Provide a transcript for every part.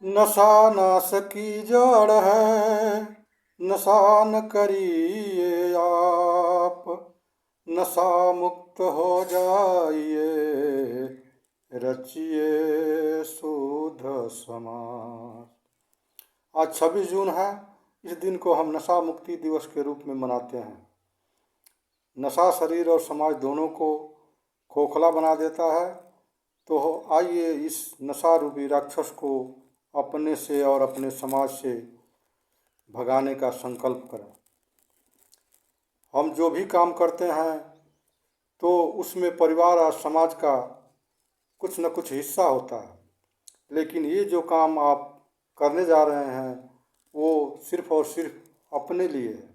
नशा नाश की जड़ है, नशा न करिए आप, नशा मुक्त हो जाइए, रचिए शुद्ध समाज। आज 26 जून है। इस दिन को हम नशा मुक्ति दिवस के रूप में मनाते हैं। नशा शरीर और समाज दोनों को खोखला बना देता है। तो आइए इस नशा रूपी राक्षस को अपने से और अपने समाज से भगाने का संकल्प करें। हम जो भी काम करते हैं तो उसमें परिवार और समाज का कुछ न कुछ हिस्सा होता है, लेकिन ये जो काम आप करने जा रहे हैं वो सिर्फ और सिर्फ अपने लिए है,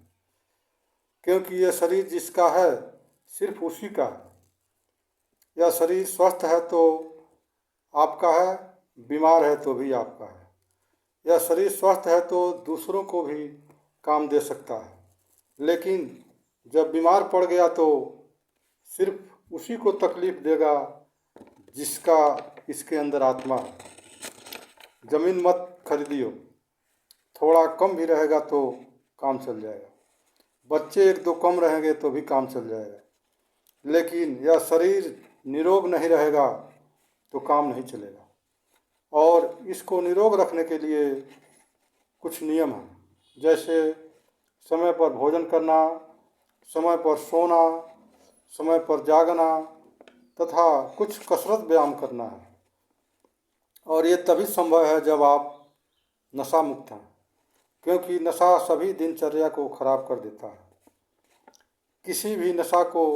क्योंकि यह शरीर जिसका है सिर्फ उसी का है। यह शरीर स्वस्थ है तो आपका है, बीमार है तो भी आपका है। यह शरीर स्वस्थ है तो दूसरों को भी काम दे सकता है, लेकिन जब बीमार पड़ गया तो सिर्फ उसी को तकलीफ देगा जिसका इसके अंदर आत्मा है। ज़मीन मत खरीदियो, थोड़ा कम भी रहेगा तो काम चल जाएगा। बच्चे 1-2 कम रहेंगे तो भी काम चल जाएगा, लेकिन यह शरीर निरोग नहीं रहेगा तो काम नहीं चलेगा। और इसको निरोग रखने के लिए कुछ नियम हैं, जैसे समय पर भोजन करना, समय पर सोना, समय पर जागना तथा कुछ कसरत व्यायाम करना है। और ये तभी संभव है जब आप नशा मुक्त हैं, क्योंकि नशा सभी दिनचर्या को खराब कर देता है। किसी भी नशा को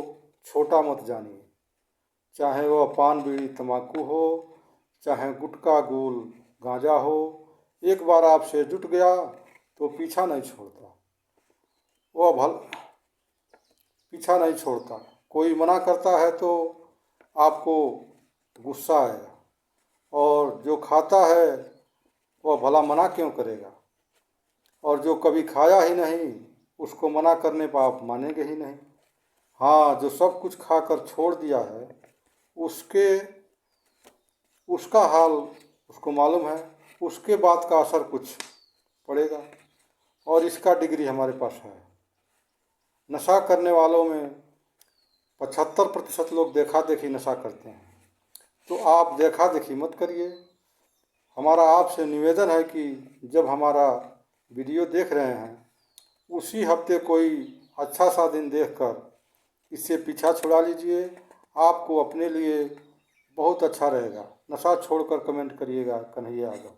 छोटा मत जानिए, चाहे वह पान बीड़ी तंबाकू हो, चाहे गुटखा गोल गांजा हो। एक बार आपसे जुट गया तो पीछा नहीं छोड़ता, पीछा नहीं छोड़ता। कोई मना करता है तो आपको गुस्सा आएगा, और जो खाता है वह भला मना क्यों करेगा। और जो कभी खाया ही नहीं उसको मना करने पर आप मानेंगे ही नहीं। हाँ, जो सब कुछ खाकर छोड़ दिया है उसका हाल उसको मालूम है, उसके बाद का असर कुछ पड़ेगा। और इसका डिग्री हमारे पास है। नशा करने वालों में 75% लोग देखा देखी नशा करते हैं, तो आप देखा देखी मत करिए। हमारा आपसे निवेदन है कि जब हमारा वीडियो देख रहे हैं उसी हफ्ते कोई अच्छा सा दिन देखकर इससे पीछा छुड़ा लीजिए। आपको अपने लिए बहुत अच्छा रहेगा। नशा छोड़कर कमेंट करिएगा कन्हैया यादव।